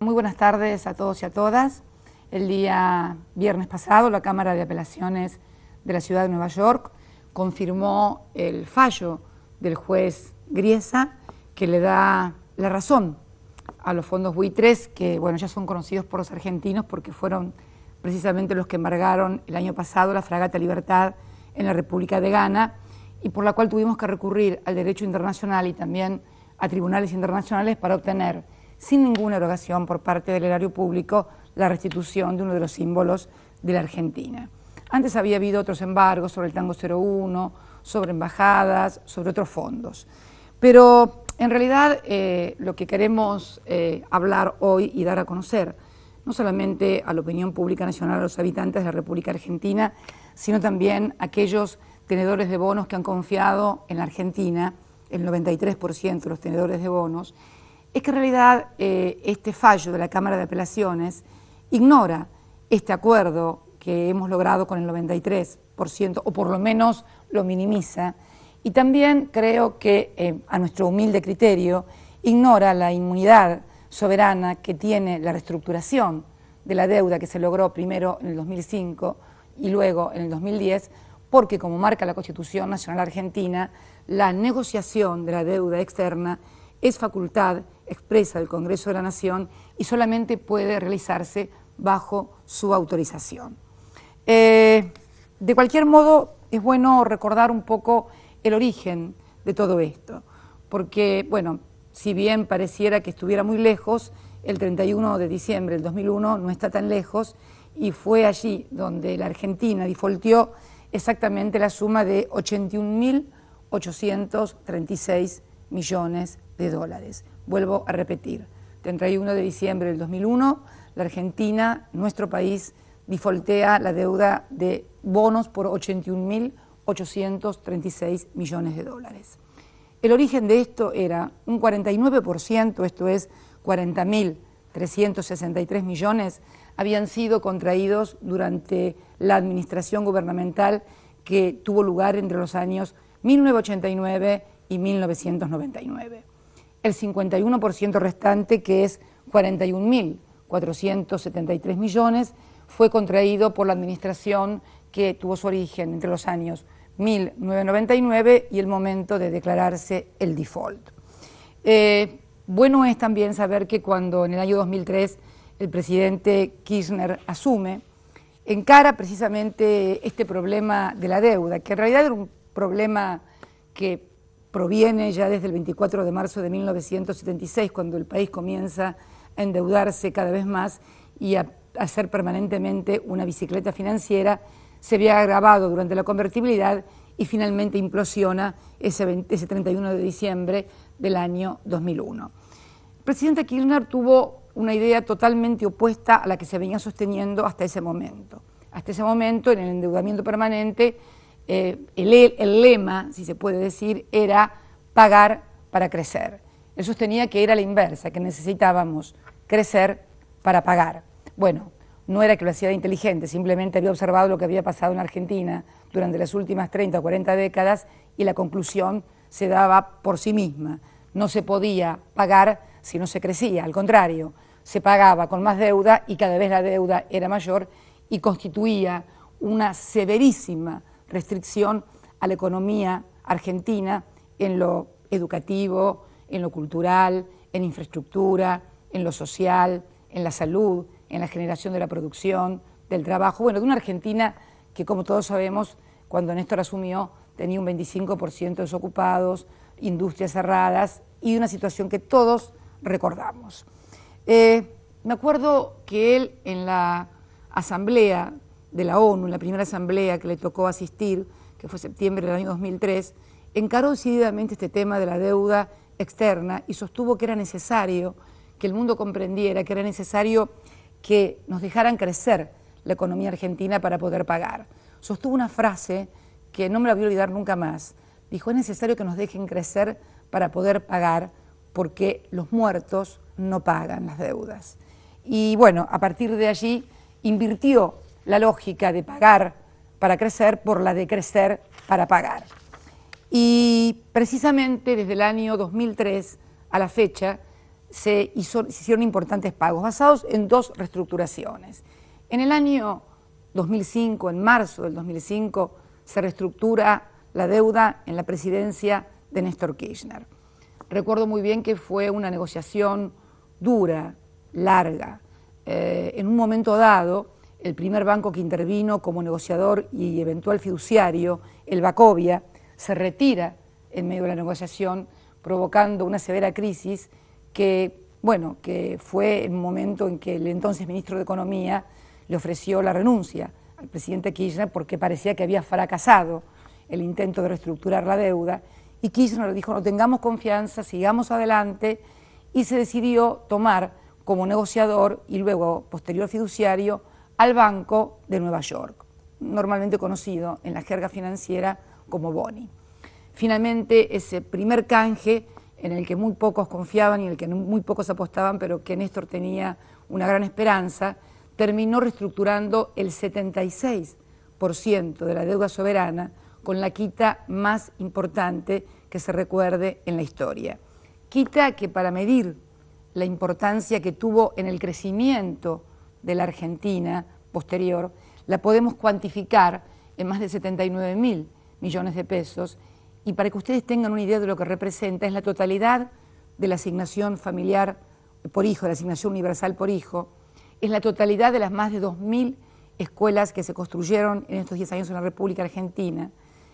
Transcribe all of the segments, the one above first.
Muy buenas tardes a todos y a todas. El día viernes pasado, la Cámara de Apelaciones de la Ciudad de Nueva York confirmó el fallo del juez Griesa, que le da la razón a los fondos buitres, que bueno, ya son conocidos por los argentinos porque fueron precisamente los que embargaron el año pasado la fragata Libertad en la República de Ghana, y por la cual tuvimos que recurrir al derecho internacional y también a tribunales internacionales para obtener, sin ninguna erogación por parte del erario público, la restitución de uno de los símbolos de la Argentina. Antes había habido otros embargos sobre el Tango 01, sobre embajadas, sobre otros fondos. Pero en realidad lo que queremos hablar hoy y dar a conocer, no solamente a la opinión pública nacional, a los habitantes de la República Argentina, sino también a aquellos tenedores de bonos que han confiado en la Argentina, el 93% de los tenedores de bonos, es que en realidad este fallo de la Cámara de Apelaciones ignora este acuerdo que hemos logrado con el 93%, o por lo menos lo minimiza, y también creo que, a nuestro humilde criterio, ignora la inmunidad soberana que tiene la reestructuración de la deuda que se logró primero en el 2005 y luego en el 2010, porque como marca la Constitución Nacional Argentina, la negociación de la deuda externa es facultad expresa del Congreso de la Nación y solamente puede realizarse bajo su autorización. De cualquier modo, es bueno recordar un poco el origen de todo esto, porque, bueno, si bien pareciera que estuviera muy lejos, el 31 de diciembre del 2001 no está tan lejos, y fue allí donde la Argentina defaultió exactamente la suma de 81.836 millones de dólares. Vuelvo a repetir, 31 de diciembre del 2001, la Argentina, nuestro país, defaultea la deuda de bonos por 81.836 millones de dólares. El origen de esto era un 49%, esto es 40.363 millones, habían sido contraídos durante la administración gubernamental que tuvo lugar entre los años 1989 y 1999. El 51% restante, que es 41.473 millones, fue contraído por la administración que tuvo su origen entre los años 1999 y el momento de declararse el default. Bueno es también saber que cuando en el año 2003 el presidente Kirchner asume, encara precisamente este problema de la deuda, que en realidad era un problema que proviene ya desde el 24 de marzo de 1976, cuando el país comienza a endeudarse cada vez más y a hacer permanentemente una bicicleta financiera. Se había agravado durante la convertibilidad y finalmente implosiona ese 31 de diciembre del año 2001. El presidente Kirchner tuvo una idea totalmente opuesta a la que se venía sosteniendo hasta ese momento. Hasta ese momento, en el endeudamiento permanente, el lema, si se puede decir, era pagar para crecer. Él sostenía que era la inversa, que necesitábamos crecer para pagar. Bueno, no era que lo hacía de inteligente, simplemente había observado lo que había pasado en Argentina durante las últimas 30 o 40 décadas y la conclusión se daba por sí misma. No se podía pagar si no se crecía, al contrario, se pagaba con más deuda y cada vez la deuda era mayor y constituía una severísima restricción a la economía argentina en lo educativo, en lo cultural, en infraestructura, en lo social, en la salud, en la generación de la producción, del trabajo, bueno, de una Argentina que, como todos sabemos, cuando Néstor asumió, tenía un 25% de desocupados, industrias cerradas y una situación que todos recordamos. Me acuerdo que él en la asamblea de la ONU, en la primera asamblea que le tocó asistir, que fue septiembre del año 2003, encaró decididamente este tema de la deuda externa y sostuvo que era necesario que el mundo comprendiera, que era necesario que nos dejaran crecer la economía argentina para poder pagar. Sostuvo una frase que no me la voy a olvidar nunca más. Dijo, es necesario que nos dejen crecer para poder pagar porque los muertos no pagan las deudas. Y bueno, a partir de allí invirtió la lógica de pagar para crecer por la de crecer para pagar. Y precisamente desde el año 2003 a la fecha, se hicieron importantes pagos basados en dos reestructuraciones. En el año 2005, en marzo del 2005, se reestructura la deuda en la presidencia de Néstor Kirchner. Recuerdo muy bien que fue una negociación dura, larga. En un momento dado, el primer banco que intervino como negociador y eventual fiduciario, el Bacovia, se retira en medio de la negociación, provocando una severa crisis que fue el momento en que el entonces ministro de Economía le ofreció la renuncia al presidente Kirchner porque parecía que había fracasado el intento de reestructurar la deuda, y Kirchner le dijo: no tengamos confianza, sigamos adelante, y se decidió tomar como negociador y luego posterior fiduciario al Banco de Nueva York, normalmente conocido en la jerga financiera como Boni. Finalmente, ese primer canje en el que muy pocos confiaban y en el que muy pocos apostaban, pero que Néstor tenía una gran esperanza, terminó reestructurando el 76% de la deuda soberana, con la quita más importante que se recuerde en la historia. Quita que, para medir la importancia que tuvo en el crecimiento de la Argentina posterior, la podemos cuantificar en más de 79.000 millones de pesos, y para que ustedes tengan una idea de lo que representa, es la totalidad de la asignación familiar por hijo, de la asignación universal por hijo, es la totalidad de las más de 2.000 escuelas que se construyeron en estos 10 años en la República Argentina,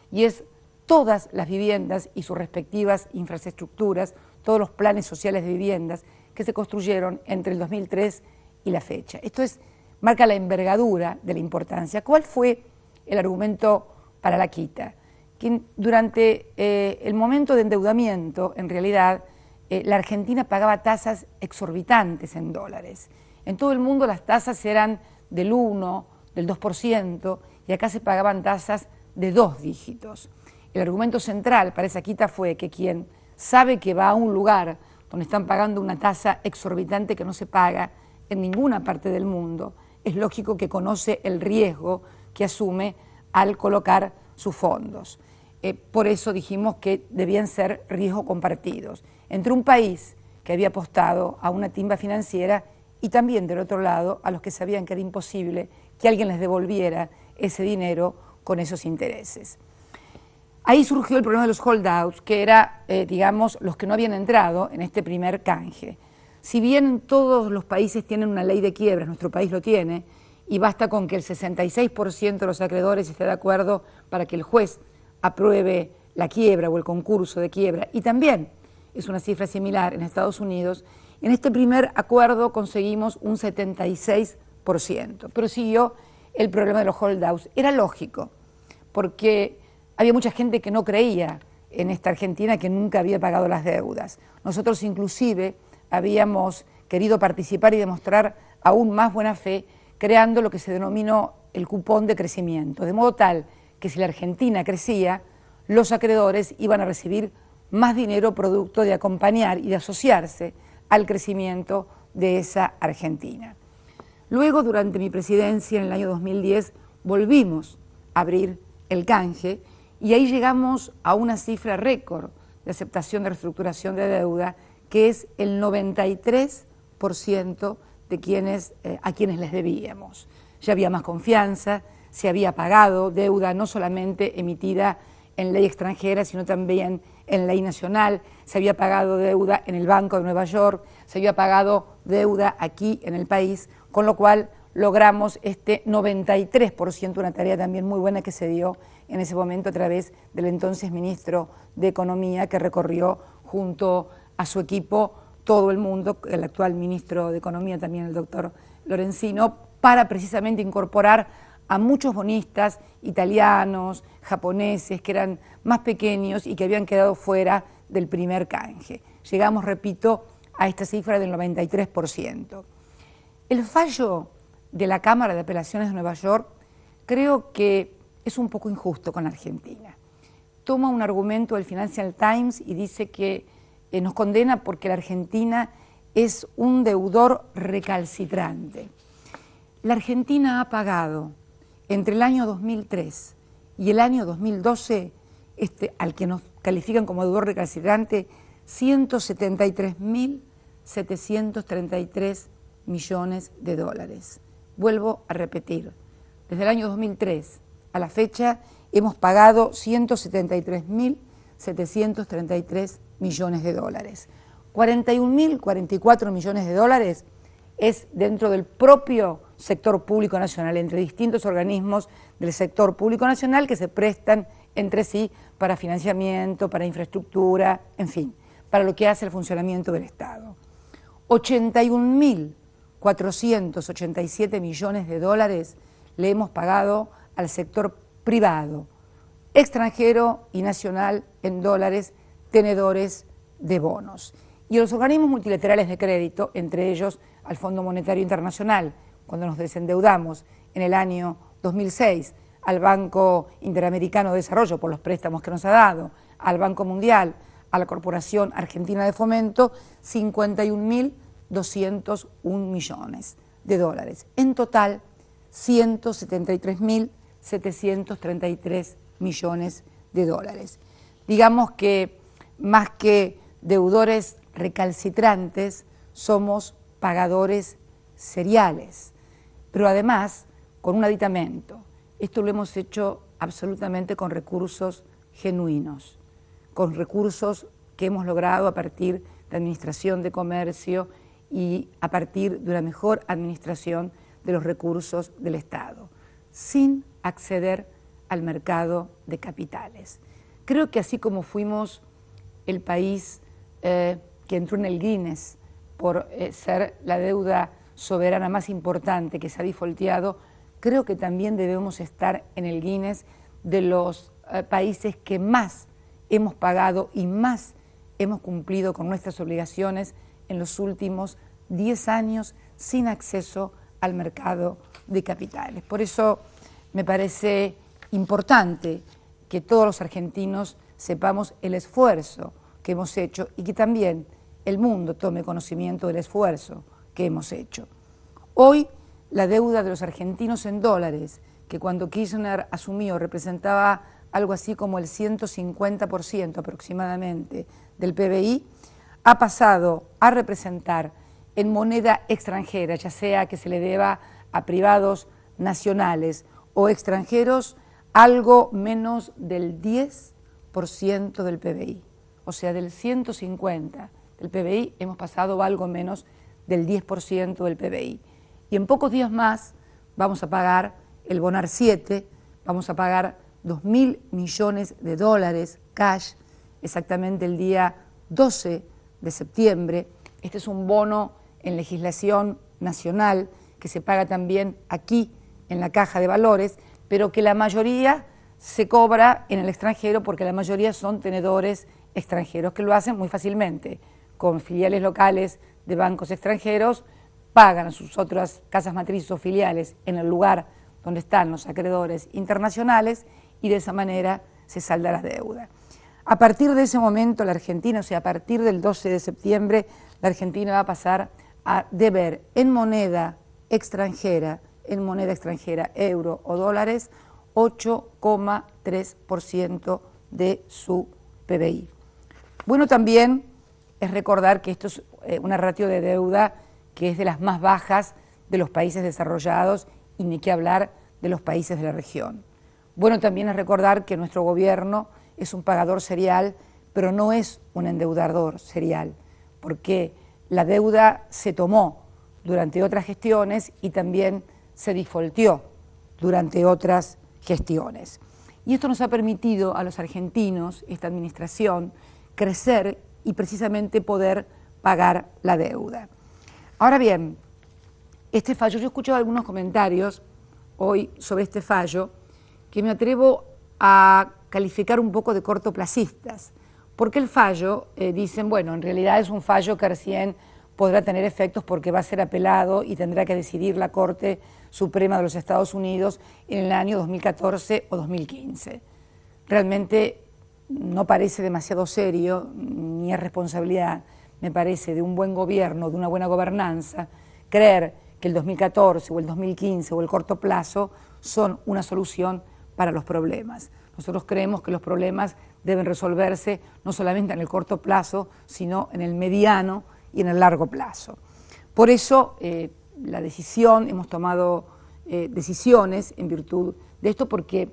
y es todas las viviendas y sus respectivas infraestructuras, todos los planes sociales de viviendas que se construyeron entre el 2003 y la fecha. Esto marca la envergadura de la importancia. ¿Cuál fue el argumento para la quita? Que durante el momento de endeudamiento, en realidad, la Argentina pagaba tasas exorbitantes en dólares. En todo el mundo las tasas eran del 1, del 2%, y acá se pagaban tasas de 2 dígitos. El argumento central para esa quita fue que quien sabe que va a un lugar donde están pagando una tasa exorbitante que no se paga en ninguna parte del mundo, es lógico que conoce el riesgo que asume al colocar sus fondos. Por eso dijimos que debían ser riesgos compartidos entre un país que había apostado a una timba financiera y también, del otro lado, a los que sabían que era imposible que alguien les devolviera ese dinero con esos intereses. Ahí surgió el problema de los holdouts, que era, los que no habían entrado en este primer canje. Si bien todos los países tienen una ley de quiebras, nuestro país lo tiene, y basta con que el 66% de los acreedores esté de acuerdo para que el juez apruebe la quiebra o el concurso de quiebra, y también es una cifra similar en Estados Unidos, en este primer acuerdo conseguimos un 76%, pero siguió el problema de los holdouts. Era lógico, porque había mucha gente que no creía en esta Argentina, que nunca había pagado las deudas. Nosotros inclusive habíamos querido participar y demostrar aún más buena fe, creando lo que se denominó el cupón de crecimiento, de modo tal que si la Argentina crecía, los acreedores iban a recibir más dinero producto de acompañar y de asociarse al crecimiento de esa Argentina. Luego, durante mi presidencia en el año 2010, volvimos a abrir el canje y ahí llegamos a una cifra récord de aceptación de reestructuración de deuda, que es el 93% de a quienes les debíamos. Ya había más confianza, se había pagado deuda no solamente emitida en ley extranjera, sino también en ley nacional, se había pagado deuda en el Banco de Nueva York, se había pagado deuda aquí en el país, con lo cual logramos este 93%, una tarea también muy buena que se dio en ese momento a través del entonces ministro de Economía, que recorrió junto a su equipo todo el mundo, el actual ministro de Economía también, el doctor Lorenzino, para precisamente incorporar a muchos bonistas italianos, japoneses, que eran más pequeños y que habían quedado fuera del primer canje. Llegamos, repito, a esta cifra del 93%. El fallo de la Cámara de Apelaciones de Nueva York creo que es un poco injusto con Argentina. Toma un argumento del Financial Times y dice que nos condena porque la Argentina es un deudor recalcitrante. La Argentina ha pagado entre el año 2003 y el año 2012, al que nos califican como deudor recalcitrante, 173.000 733 millones de dólares. Vuelvo a repetir, desde el año 2003 a la fecha hemos pagado 173.733 millones de dólares. 41.044 millones de dólares es dentro del propio sector público nacional, entre distintos organismos del sector público nacional que se prestan entre sí para financiamiento, para infraestructura, en fin, para lo que hace el funcionamiento del Estado. 81.487 millones de dólares le hemos pagado al sector privado, extranjero y nacional en dólares, tenedores de bonos. Y a los organismos multilaterales de crédito, entre ellos al Fondo Monetario Internacional, cuando nos desendeudamos en el año 2006, al Banco Interamericano de Desarrollo por los préstamos que nos ha dado, al Banco Mundial, a la Corporación Argentina de Fomento, 51.201 millones de dólares. En total, 173.733 millones de dólares. Digamos que más que deudores recalcitrantes, somos pagadores seriales, pero además con un aditamento. Esto lo hemos hecho absolutamente con recursos genuinos, con recursos que hemos logrado a partir de Administración de Comercio y a partir de una mejor administración de los recursos del Estado, sin acceder al mercado de capitales. Creo que así como fuimos el país que entró en el Guinness por ser la deuda soberana más importante que se ha defaulteado, creo que también debemos estar en el Guinness de los países que más hemos pagado y más hemos cumplido con nuestras obligaciones en los últimos 10 años sin acceso al mercado de capitales. Por eso me parece importante que todos los argentinos sepamos el esfuerzo que hemos hecho y que también el mundo tome conocimiento del esfuerzo que hemos hecho. Hoy la deuda de los argentinos en dólares, que cuando Kirchner asumió representaba algo así como el 150% aproximadamente del PBI, ha pasado a representar en moneda extranjera, ya sea que se le deba a privados nacionales o extranjeros, algo menos del 10% del PBI. O sea, del 150% del PBI hemos pasado a algo menos del 10% del PBI. Y en pocos días más vamos a pagar el Bonar 7, vamos a pagar 2.000 millones de dólares cash, exactamente el día 12 de septiembre. Este es un bono en legislación nacional que se paga también aquí en la Caja de Valores, pero que la mayoría se cobra en el extranjero porque la mayoría son tenedores extranjeros que lo hacen muy fácilmente, con filiales locales de bancos extranjeros, pagan a sus otras casas matrices o filiales en el lugar donde están los acreedores internacionales y de esa manera se salda la deuda. A partir de ese momento la Argentina, o sea, a partir del 12 de septiembre, la Argentina va a pasar a deber en moneda extranjera, euro o dólares, 8,3% de su PBI. Bueno, también es recordar que esto es una ratio de deuda que es de las más bajas de los países desarrollados y ni qué hablar de los países de la región. Bueno, también es recordar que nuestro gobierno es un pagador serial, pero no es un endeudador serial, porque la deuda se tomó durante otras gestiones y también se defaulteó durante otras gestiones. Y esto nos ha permitido a los argentinos, esta administración, crecer y precisamente poder pagar la deuda. Ahora bien, este fallo, yo he escuchado algunos comentarios hoy sobre este fallo que me atrevo a calificar un poco de cortoplacistas, porque el fallo, dicen, bueno, en realidad es un fallo que recién podrá tener efectos porque va a ser apelado y tendrá que decidir la Corte Suprema de los Estados Unidos en el año 2014 o 2015. Realmente no parece demasiado serio, ni es responsabilidad, me parece, de un buen gobierno, de una buena gobernanza, creer que el 2014 o el 2015 o el corto plazo son una solución para los problemas. Nosotros creemos que los problemas deben resolverse no solamente en el corto plazo, sino en el mediano y en el largo plazo. Por eso hemos tomado decisiones en virtud de esto, porque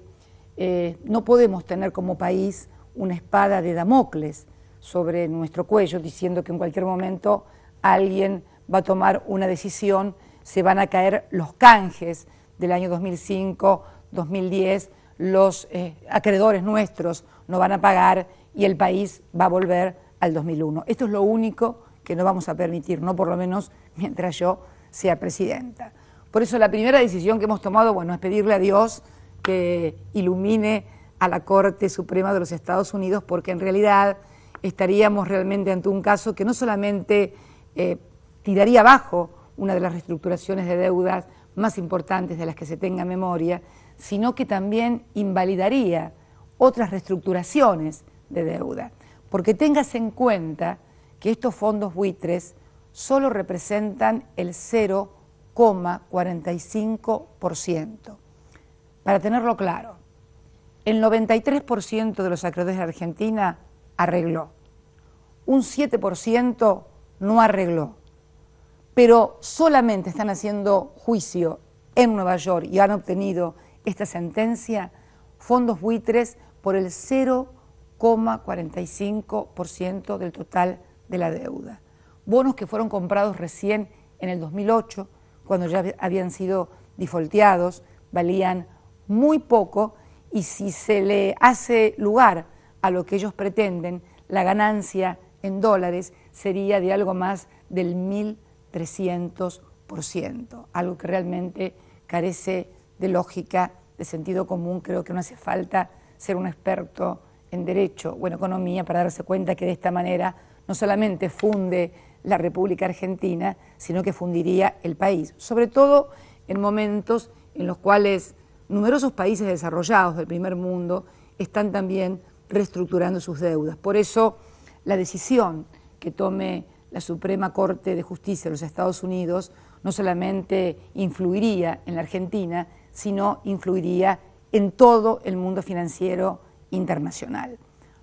no podemos tener como país una espada de Damocles sobre nuestro cuello diciendo que en cualquier momento alguien va a tomar una decisión, se van a caer los canjes del año 2005, 2010, los acreedores nuestros no van a pagar y el país va a volver al 2001. Esto es lo único que no vamos a permitir, no por lo menos mientras yo sea presidenta. Por eso la primera decisión que hemos tomado, bueno, es pedirle a Dios que ilumine a la Corte Suprema de los Estados Unidos, porque en realidad estaríamos realmente ante un caso que no solamente tiraría abajo una de las reestructuraciones de deudas más importantes de las que se tenga memoria, sino que también invalidaría otras reestructuraciones de deuda. Porque tengas en cuenta que estos fondos buitres solo representan el 0,45%. Para tenerlo claro, el 93% de los acreedores de Argentina arregló, un 7% no arregló, pero solamente están haciendo juicio en Nueva York y han obtenido esta sentencia fondos buitres por el 0,45% del total de la deuda. Bonos que fueron comprados recién en el 2008, cuando ya habían sido defaulteados, valían muy poco, y si se le hace lugar a lo que ellos pretenden, la ganancia en dólares sería de algo más del 1.300%, algo que realmente carece de lógica, de sentido común. Creo que no hace falta ser un experto en derecho o en economía para darse cuenta que de esta manera no solamente funde la República Argentina, sino que fundiría el país, sobre todo en momentos en los cuales numerosos países desarrollados del primer mundo están también reestructurando sus deudas. Por eso la decisión que tome la Suprema Corte de Justicia de los Estados Unidos no solamente influiría en la Argentina, sino influiría en todo el mundo financiero internacional.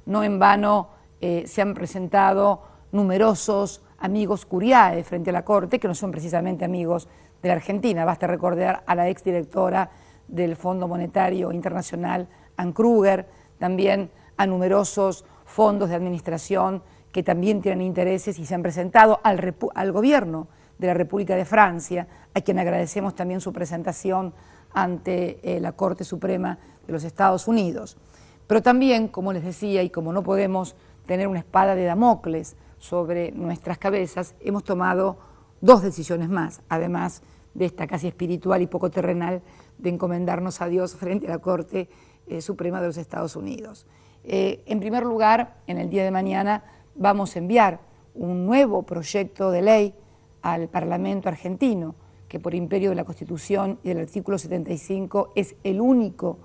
No en vano se han presentado numerosos amigos curiae frente a la Corte, que no son precisamente amigos de la Argentina. Basta recordar a la exdirectora del Fondo Monetario Internacional, Anne Kruger, también a numerosos fondos de administración que también tienen intereses y se han presentado al gobierno de la República de Francia, a quien agradecemos también su presentación ante la Corte Suprema de los Estados Unidos. Pero también, como les decía, y como no podemos tener una espada de Damocles sobre nuestras cabezas, hemos tomado dos decisiones más, además de esta casi espiritual y poco terrenal de encomendarnos a Dios frente a la Corte Suprema de los Estados Unidos. En primer lugar, en el día de mañana vamos a enviar un nuevo proyecto de ley al Parlamento argentino, que por imperio de la Constitución y del artículo 75 es el único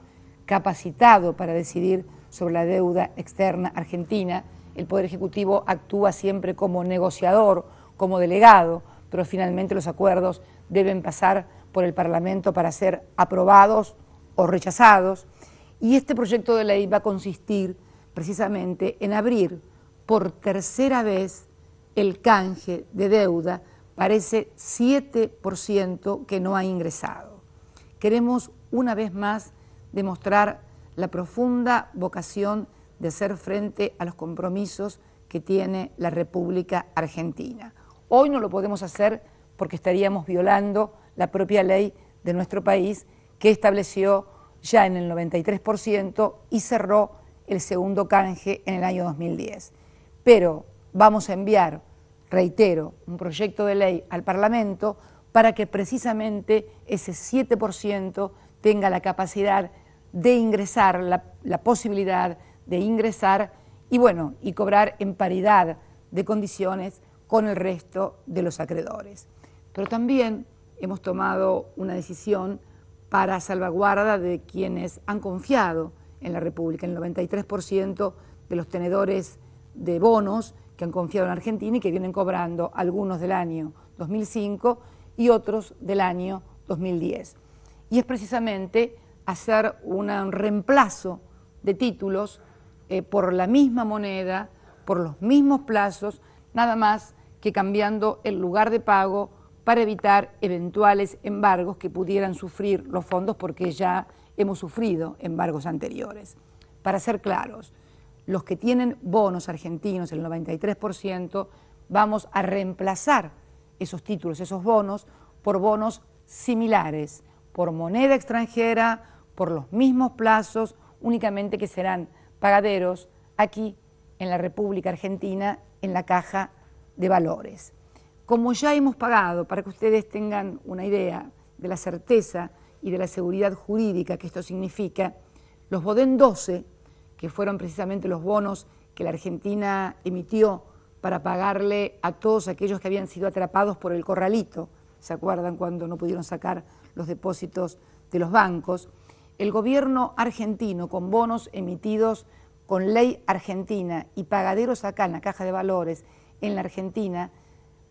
capacitado para decidir sobre la deuda externa argentina. El Poder Ejecutivo actúa siempre como negociador, como delegado, pero finalmente los acuerdos deben pasar por el Parlamento para ser aprobados o rechazados. Y este proyecto de ley va a consistir precisamente en abrir por tercera vez el canje de deuda para ese 7% que no ha ingresado. Queremos una vez más demostrar la profunda vocación de hacer frente a los compromisos que tiene la República Argentina. Hoy no lo podemos hacer porque estaríamos violando la propia ley de nuestro país, que estableció ya en el 93% y cerró el segundo canje en el año 2010. Pero vamos a enviar, reitero, un proyecto de ley al Parlamento para que precisamente ese 7% tenga la capacidad de ingresar, la posibilidad de ingresar y cobrar en paridad de condiciones con el resto de los acreedores. Pero también hemos tomado una decisión para salvaguarda de quienes han confiado en la República, el 93% de los tenedores de bonos que han confiado en Argentina y que vienen cobrando, algunos del año 2005 y otros del año 2010. Y es precisamente hacer un reemplazo de títulos por la misma moneda, por los mismos plazos, nada más que cambiando el lugar de pago para evitar eventuales embargos que pudieran sufrir los fondos, porque ya hemos sufrido embargos anteriores. Para ser claros, los que tienen bonos argentinos, el 93%, vamos a reemplazar esos títulos, esos bonos, por bonos similares, por moneda extranjera, por los mismos plazos, únicamente que serán pagaderos aquí en la República Argentina, en la Caja de Valores. Como ya hemos pagado, para que ustedes tengan una idea de la certeza y de la seguridad jurídica que esto significa, los Bodén 12, que fueron precisamente los bonos que la Argentina emitió para pagarle a todos aquellos que habían sido atrapados por el corralito, ¿se acuerdan cuando no pudieron sacar los depósitos de los bancos? El gobierno argentino, con bonos emitidos con ley argentina y pagaderos acá en la Caja de Valores en la Argentina,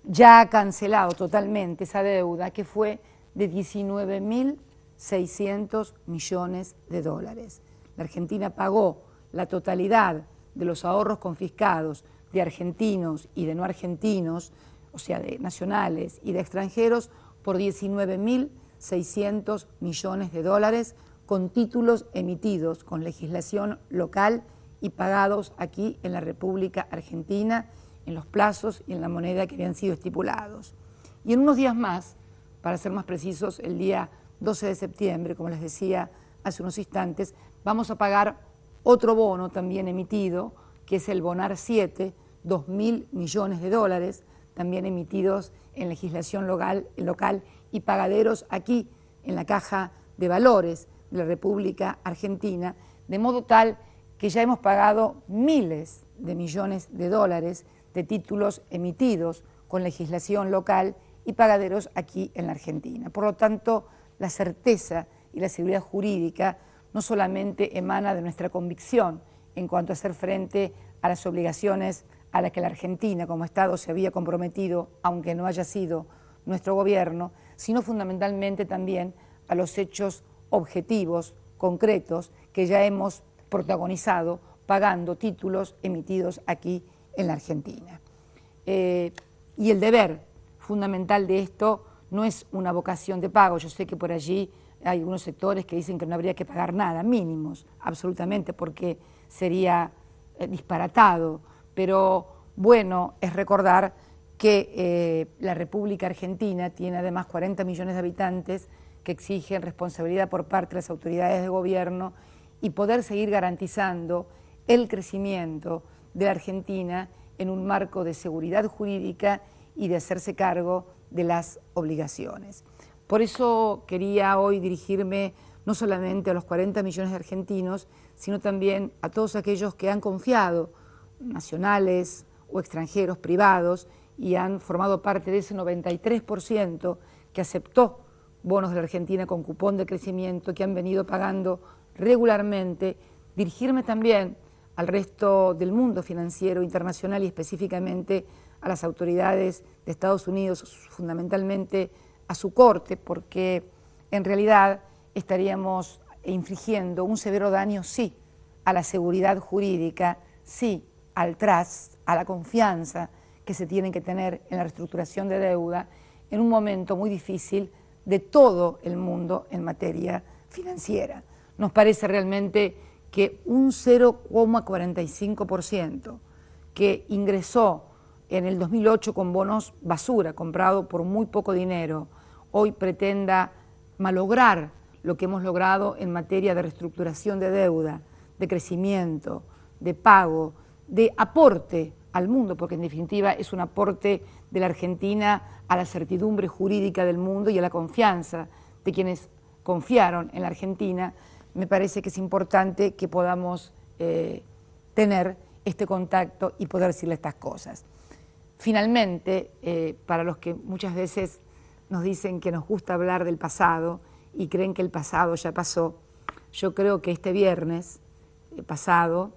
ya ha cancelado totalmente esa deuda, que fue de 19.600 millones de dólares. La Argentina pagó la totalidad de los ahorros confiscados de argentinos y de no argentinos, o sea, de nacionales y de extranjeros, por 19.600 millones de dólares, con títulos emitidos con legislación local y pagados aquí en la República Argentina, en los plazos y en la moneda que habían sido estipulados. Y en unos días más, para ser más precisos, el día 12 de septiembre, como les decía hace unos instantes, vamos a pagar otro bono también emitido, que es el Bonar 7, 2.000 millones de dólares, también emitidos en legislación local y pagaderos aquí en la Caja de Valores de la República Argentina, de modo tal que ya hemos pagado miles de millones de dólares de títulos emitidos con legislación local y pagaderos aquí en la Argentina. Por lo tanto, la certeza y la seguridad jurídica no solamente emana de nuestra convicción en cuanto a hacer frente a las obligaciones a las que la Argentina como Estado se había comprometido, aunque no haya sido nuestro gobierno, sino fundamentalmente también a los hechos objetivos, concretos, que ya hemos protagonizado pagando títulos emitidos aquí en la Argentina. Y el deber fundamental de esto no es una vocación de pago. Yo sé que por allí hay algunos sectores que dicen que no habría que pagar nada, mínimos, absolutamente, porque sería disparatado, pero bueno es recordar que la República Argentina tiene además 40 millones de habitantes que exigen responsabilidad por parte de las autoridades de gobierno y poder seguir garantizando el crecimiento de la Argentina en un marco de seguridad jurídica y de hacerse cargo de las obligaciones. Por eso quería hoy dirigirme no solamente a los 40 millones de argentinos, sino también a todos aquellos que han confiado, nacionales o extranjeros privados, y han formado parte de ese 93% que aceptó bonos de la Argentina con cupón de crecimiento, que han venido pagando regularmente. Dirigirme también al resto del mundo financiero internacional y específicamente a las autoridades de Estados Unidos, fundamentalmente a su corte, porque en realidad estaríamos infligiendo un severo daño, sí, a la seguridad jurídica, sí, al trust, a la confianza que se tiene que tener en la reestructuración de deuda en un momento muy difícil de todo el mundo en materia financiera. Nos parece realmente que un 0,45% que ingresó en el 2008 con bonos basura, comprado por muy poco dinero, hoy pretenda malograr lo que hemos logrado en materia de reestructuración de deuda, de crecimiento, de pago, de aporte al mundo, porque en definitiva es un aporte de la Argentina a la certidumbre jurídica del mundo y a la confianza de quienes confiaron en la Argentina. Me parece que es importante que podamos tener este contacto y poder decirle estas cosas. Finalmente, para los que muchas veces nos dicen que nos gusta hablar del pasado y creen que el pasado ya pasó, yo creo que este viernes pasado,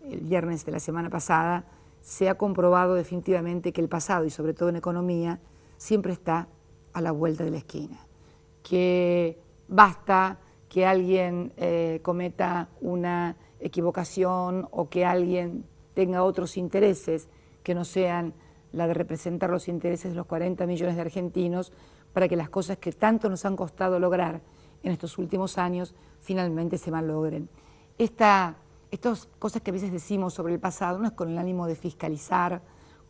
el viernes de la semana pasada, se ha comprobado definitivamente que el pasado, y sobre todo en economía, siempre está a la vuelta de la esquina. Que basta que alguien cometa una equivocación o que alguien tenga otros intereses que no sean la de representar los intereses de los 40 millones de argentinos para que las cosas que tanto nos han costado lograr en estos últimos años finalmente se malogren. Estas cosas que a veces decimos sobre el pasado no es con el ánimo de fiscalizar,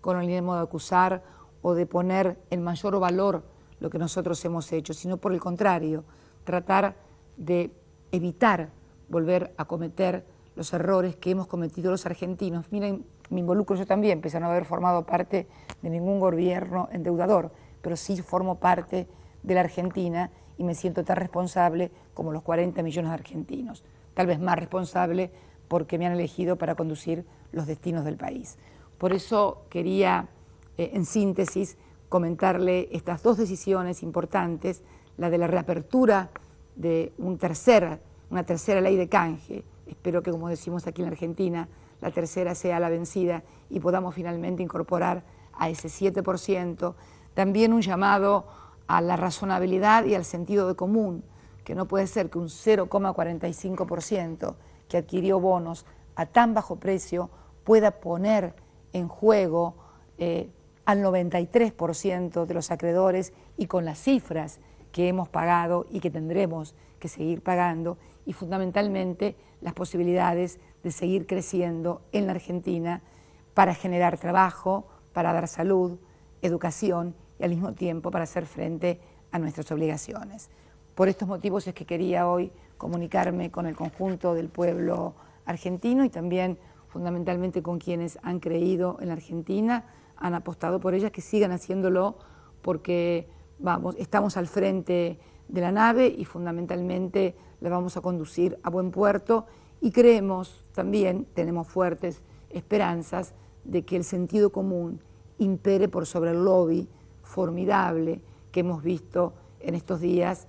con el ánimo de acusar o de poner en mayor valor lo que nosotros hemos hecho, sino por el contrario, tratar de evitar volver a cometer los errores que hemos cometido los argentinos. Miren, me involucro yo también, pese a no haber formado parte de ningún gobierno endeudador, pero sí formo parte de la Argentina y me siento tan responsable como los 40 millones de argentinos, tal vez más responsable porque me han elegido para conducir los destinos del país. Por eso quería, en síntesis, comentarle estas dos decisiones importantes, la de la reapertura de una tercera ley de canje. Espero que, como decimos aquí en la Argentina, la tercera sea la vencida y podamos finalmente incorporar a ese 7%. También un llamado a la razonabilidad y al sentido de común, que no puede ser que un 0,45% que adquirió bonos a tan bajo precio pueda poner en juego al 93% de los acreedores y con las cifras que hemos pagado y que tendremos que seguir pagando y fundamentalmente las posibilidades de seguir creciendo en la Argentina para generar trabajo, para dar salud, educación y al mismo tiempo para hacer frente a nuestras obligaciones. Por estos motivos es que quería hoy comunicarme con el conjunto del pueblo argentino y también fundamentalmente con quienes han creído en la Argentina, han apostado por ella, que sigan haciéndolo porque estamos al frente de la nave y fundamentalmente la vamos a conducir a buen puerto y creemos también, tenemos fuertes esperanzas de que el sentido común impere por sobre el lobby formidable que hemos visto en estos días,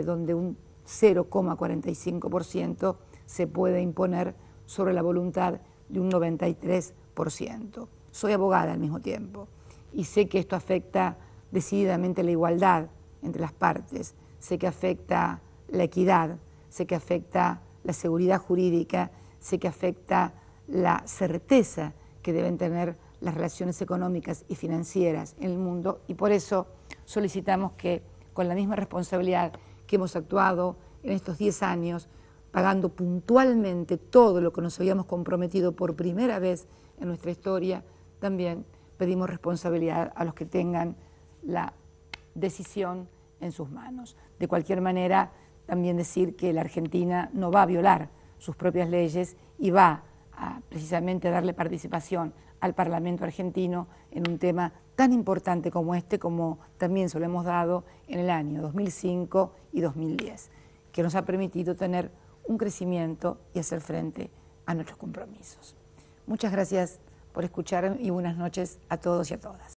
donde un 0,45% se puede imponer sobre la voluntad de un 93%. Soy abogada al mismo tiempo y sé que esto afecta decididamente la igualdad entre las partes, sé que afecta la equidad, sé que afecta la seguridad jurídica, sé que afecta la certeza que deben tener las relaciones económicas y financieras en el mundo y por eso solicitamos que con la misma responsabilidad que hemos actuado en estos 10 años, pagando puntualmente todo lo que nos habíamos comprometido por primera vez en nuestra historia, también pedimos responsabilidad a los que tengan la decisión en sus manos. De cualquier manera, también decir que la Argentina no va a violar sus propias leyes y va precisamente a darle participación al Parlamento argentino en un tema tan importante como este, como también se lo hemos dado en el año 2005 y 2010, que nos ha permitido tener un crecimiento y hacer frente a nuestros compromisos. Muchas gracias por escuchar y buenas noches a todos y a todas.